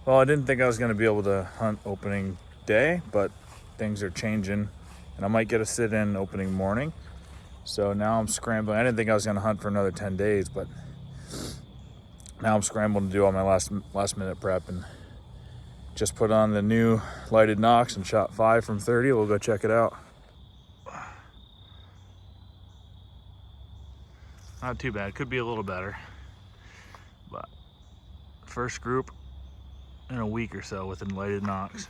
Well, I didn't think I was going to be able to hunt opening day, but things are changing, and I might get a sit-in opening morning. So now I'm scrambling. I didn't think I was going to hunt for another 10 days, but now I'm scrambling to do all my last minute prep, and just put on the new lighted Nox and shot 5 from 30. We'll go check it out. Not too bad. Could be a little better, but first group in a week or so with a lighted Nox.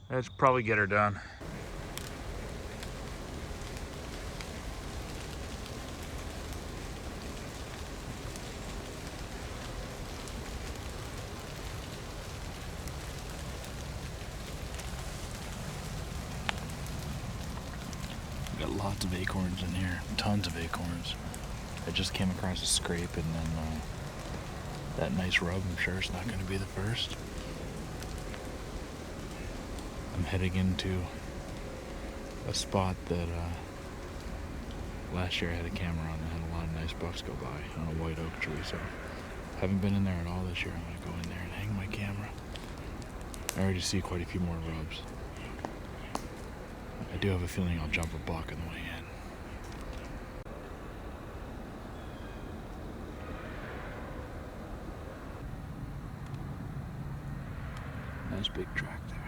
That should probably get her done. Got lots of acorns in here, tons of acorns. I just came across a scrape, and then that nice rub. I'm sure it's not going to be the first. I'm heading into a spot that last year I had a camera on that had a lot of nice bucks go by on a white oak tree, so haven't been in there at all this year. I'm going to go in there and hang my camera. I already see quite a few more rubs. I do have a feeling I'll jump a buck on the way in. Nice big track there.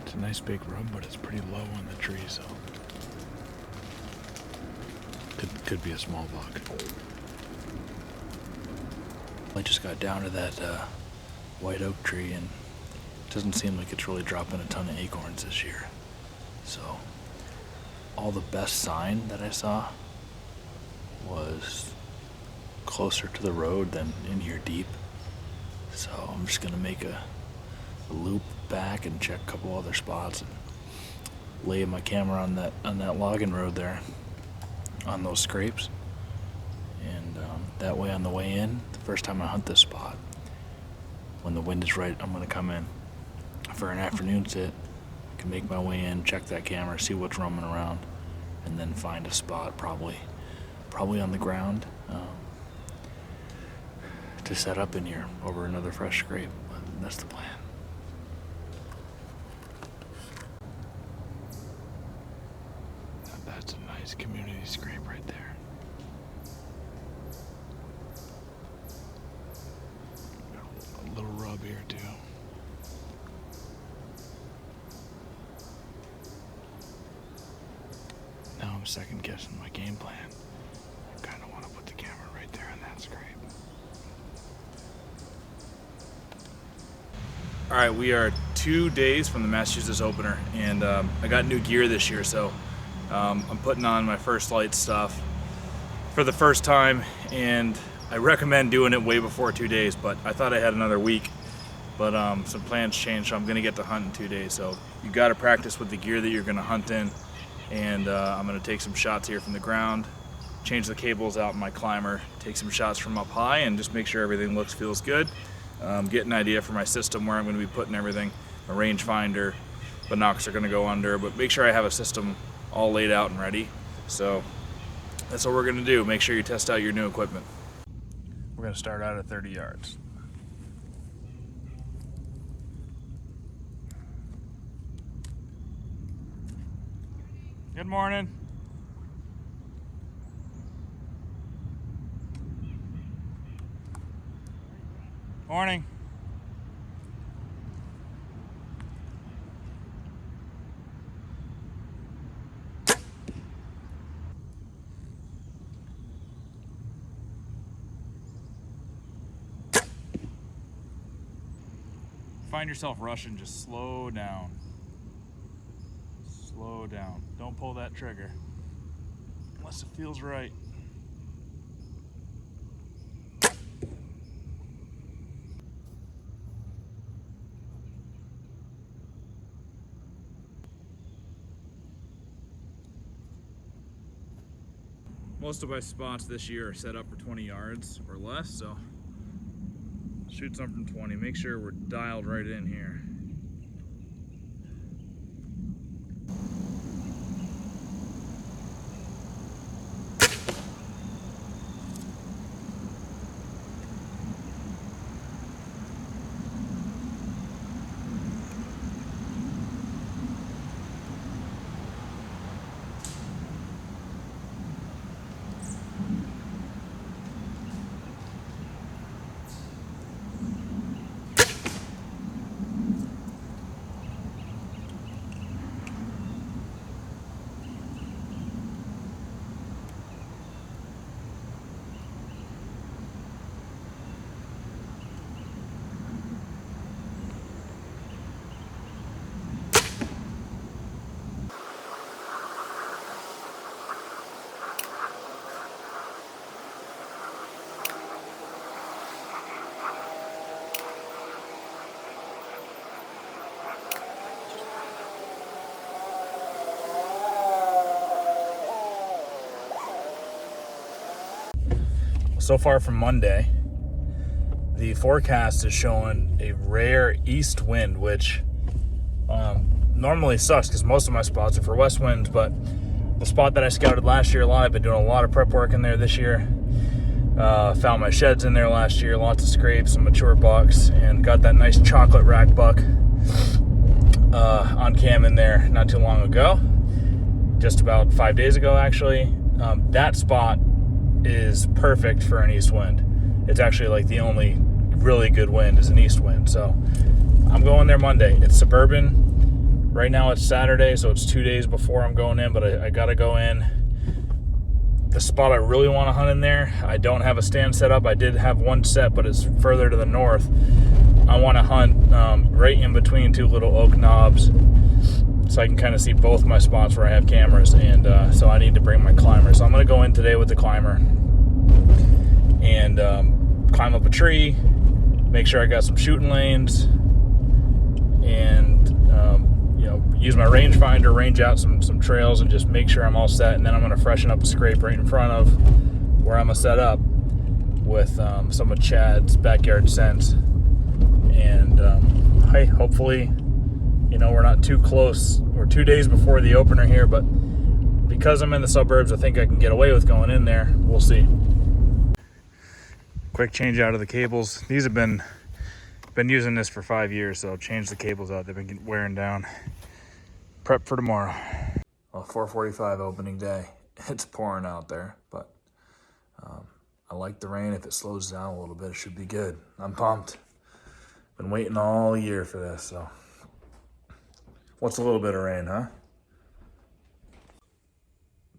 It's a nice big rub, but it's pretty low on the tree, so could be a small buck. I just got down to that white oak tree, and it doesn't seem like it's really dropping a ton of acorns this year. So all the best sign that I saw was closer to the road than in here deep. So I'm just gonna make a loop back and check a couple other spots and lay my camera on that logging road there on those scrapes, and that way on the way in, the first time I hunt this spot, when the wind is right, I'm going to come in for an afternoon sit. I can make my way in, check that camera, see what's roaming around, and then find a spot probably on the ground to set up in here over another fresh scrape. But that's the plan. That's a nice community scrape right there. Got a little rub here too. Now I'm second guessing my game plan. I kind of want to put the camera right there on that scrape. All right, we are 2 days from the Massachusetts opener, and I got new gear this year, so I'm putting on my first light stuff for the first time, and I recommend doing it way before 2 days, but I thought I had another week, but some plans changed, so I'm gonna get to hunt in 2 days. So you gotta practice with the gear that you're gonna hunt in, and I'm gonna take some shots here from the ground, change the cables out in my climber, take some shots from up high, and just make sure everything feels good. Get an idea for my system, where I'm gonna be putting everything. My rangefinder, binocs are gonna go under, but make sure I have a system all laid out and ready. So that's what we're gonna do. Make sure you test out your new equipment. We're gonna start out at 30 yards. Good morning. Morning. Find yourself rushing, just slow down. Slow down. Don't pull that trigger unless it feels right. Most of my spots this year are set up for 20 yards or less, so shoot some from 20. Make sure we're dialed right in here. So far from Monday, the forecast is showing a rare east wind, which normally sucks because most of my spots are for west winds, but the spot that I scouted last year a lot, I've been doing a lot of prep work in there this year. Found my sheds in there last year, lots of scrapes, some mature bucks, and got that nice chocolate rack buck on cam in there not too long ago, just about 5 days ago actually. That spot is perfect for an east wind. It's actually like the only really good wind is an east wind. So I'm going there Monday. It's Suburban. Right now it's Saturday, so it's 2 days before I'm going in, but I gotta go in. The spot I really want to hunt in there, I don't have a stand set up. I did have one set, but it's further to the north. I want to hunt right in between two little oak knobs, so I can kind of see both my spots where I have cameras, and so I need to bring my climber. So I'm going to go in today with the climber and climb up a tree, make sure I got some shooting lanes, and use my rangefinder, range out some trails, and just make sure I'm all set. And then I'm going to freshen up a scrape right in front of where I'm going to set up with some of Chad's backyard scents. And hey, hopefully, we're not too close. We're 2 days before the opener here, but because I'm in the suburbs, I think I can get away with going in there. We'll see. Quick change out of the cables. These have been using this for 5 years, so I'll change the cables out. They've been wearing down. Prep for tomorrow. Well, 4:45 opening day. It's pouring out there, but I like the rain. If it slows down a little bit, it should be good. I'm pumped. Been waiting all year for this, so. What's a little bit of rain, huh?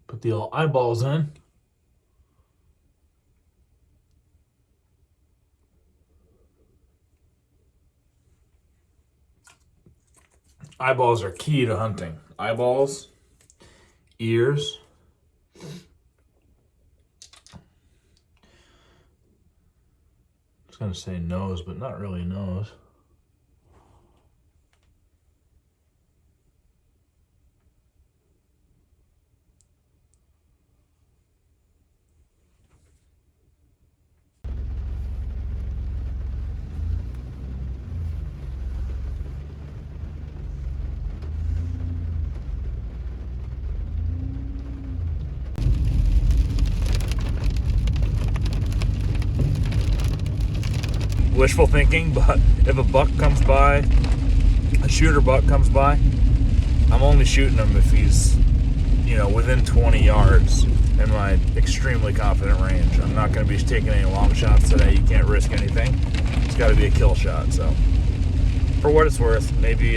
Put the old eyeballs in. Eyeballs are key to hunting. Eyeballs, ears, I was gonna say nose, but not really nose. Wishful thinking, but if a buck comes by, a shooter buck comes by, I'm only shooting him if he's, within 20 yards in my extremely confident range. I'm not going to be taking any long shots today. You can't risk anything. It's got to be a kill shot. So, for what it's worth, maybe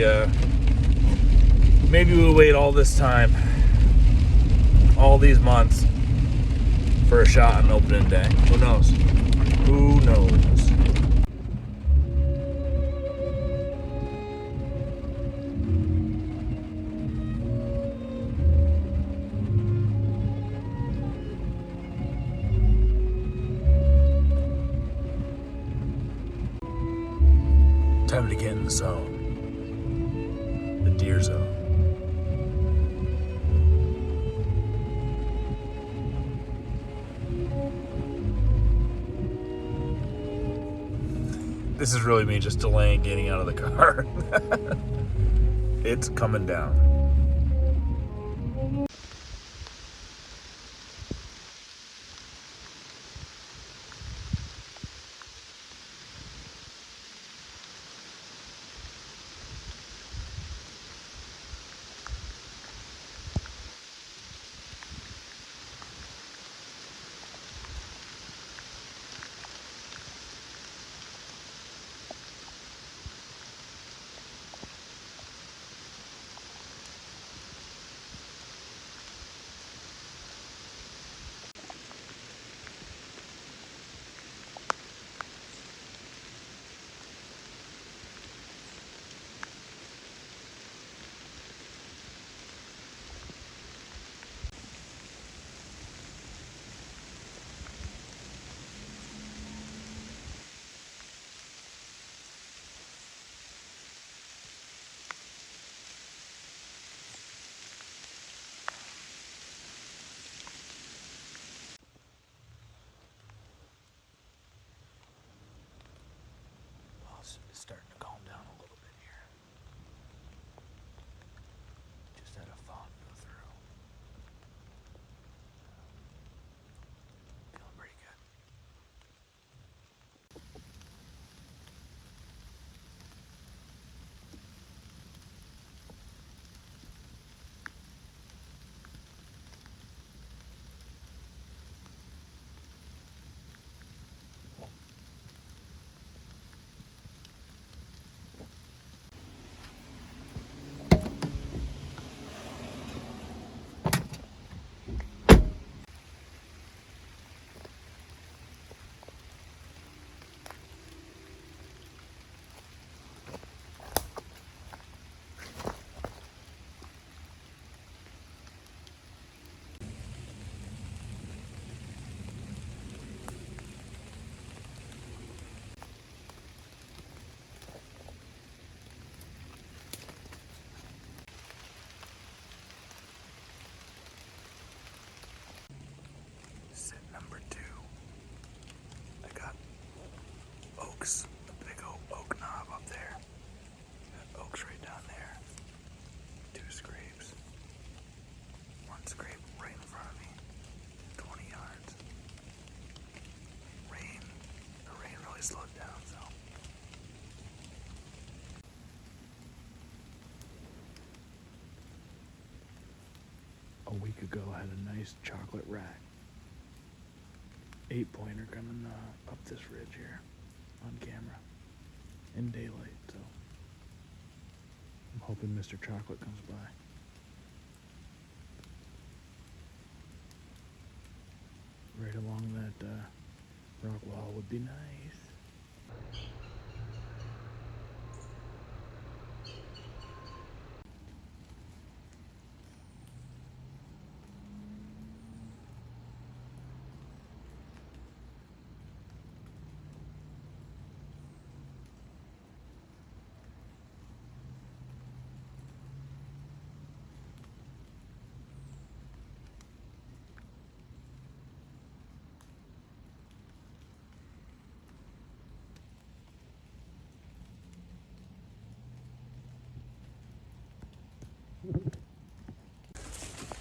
we'll wait all this time, all these months, for a shot on opening day. Who knows? Who knows? Time to get in the zone. The deer zone. This is really me just delaying getting out of the car. It's coming down. It's starting to calm down a little bit here. Just had a fog go through. Feeling pretty good. Sit number 2. I got oaks, a big oak knob up there. Got oaks right down there. 2 scrapes. 1 scrape right in front of me. 20 yards. The rain really slowed down, so. A week ago, I had a nice chocolate rack. 8-pointer coming up this ridge here on camera in daylight, so I'm hoping Mr. Chocolate comes by. Right along that rock wall would be nice.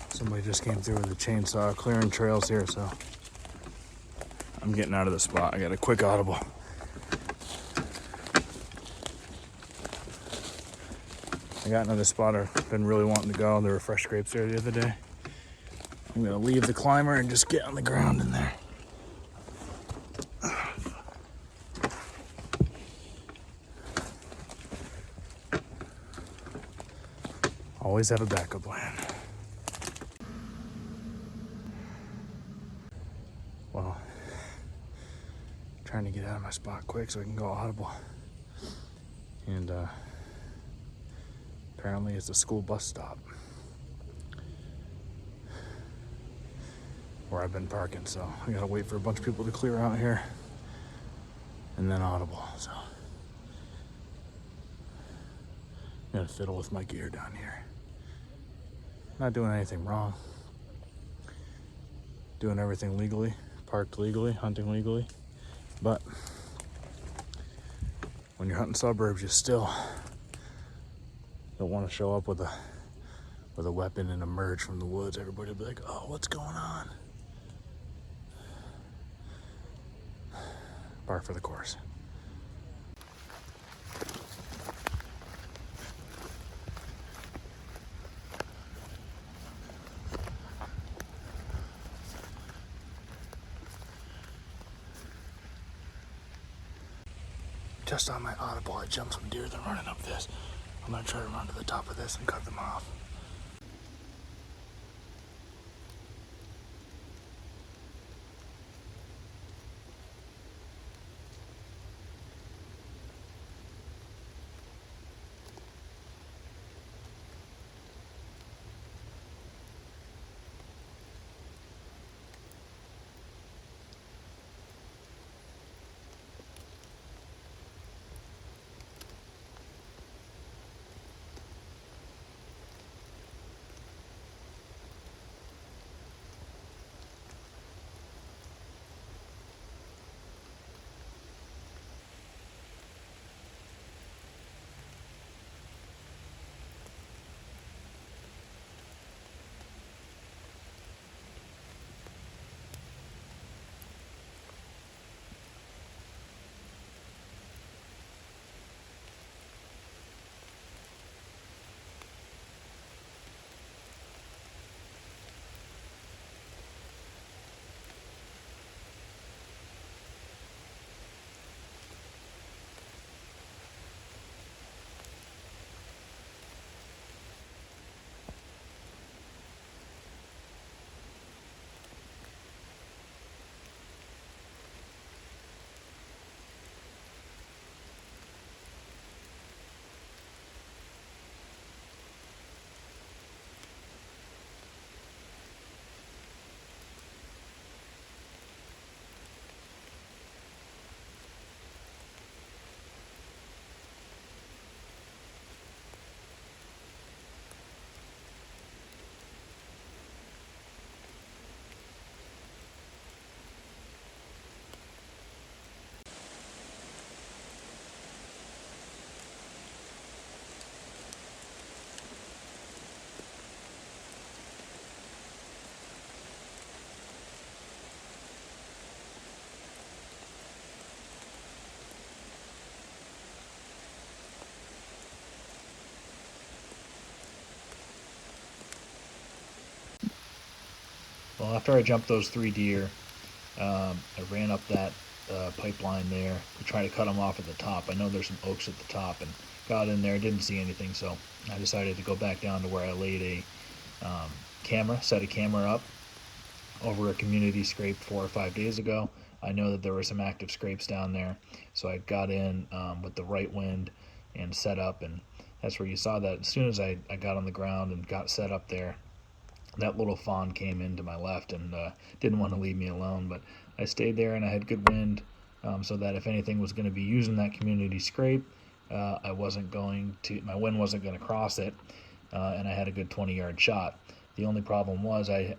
Somebody just came through with a chainsaw clearing trails here, so I'm getting out of the spot. I got a quick audible. I got another spot I've been really wanting to go. There were fresh scrapes there the other day. I'm gonna leave the climber and just get on the ground in there. Always have a backup plan. Well, trying to get out of my spot quick so I can go audible. And apparently it's a school bus stop where I've been parking, so I gotta wait for a bunch of people to clear out here and then audible. So I'm gonna fiddle with my gear down here. Not doing anything wrong. Doing everything legally, parked legally, hunting legally. But when you're hunting suburbs, you still don't want to show up with a weapon and emerge from the woods. Everybody will be like, oh, what's going on? Par for the course. Just on my audible, I jumped some deer that are running up this. I'm gonna try to run to the top of this and cut them off. Well, after I jumped those 3 deer, I ran up that pipeline there to try to cut them off at the top. I know there's some oaks at the top, and got in there, didn't see anything, so I decided to go back down to where I laid a set a camera up over a community scrape 4 or 5 days ago. I know that there were some active scrapes down there, so I got in with the right wind and set up, and that's where you saw that as soon as I got on the ground and got set up there, that little fawn came into my left and didn't want to leave me alone, but I stayed there and I had good wind, so that if anything was going to be using that community scrape, my wind wasn't going to cross it, and I had a good 20-yard shot. The only problem was I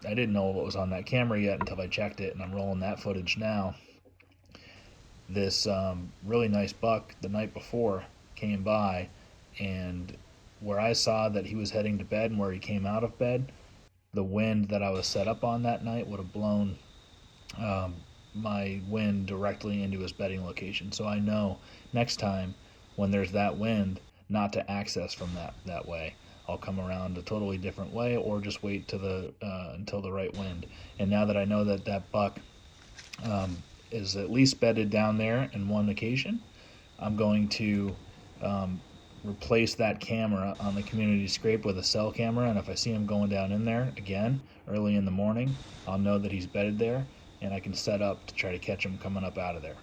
didn't know what was on that camera yet until I checked it, and I'm rolling that footage now. This really nice buck the night before came by, and where I saw that he was heading to bed and where he came out of bed, the wind that I was set up on that night would have blown my wind directly into his bedding location. So I know next time when there's that wind not to access from that way. I'll come around a totally different way, or just wait to until the right wind. And now that I know that that buck is at least bedded down there in one occasion, I'm going to replace that camera on the community scrape with a cell camera, and if I see him going down in there again early in the morning, I'll know that he's bedded there, and I can set up to try to catch him coming up out of there.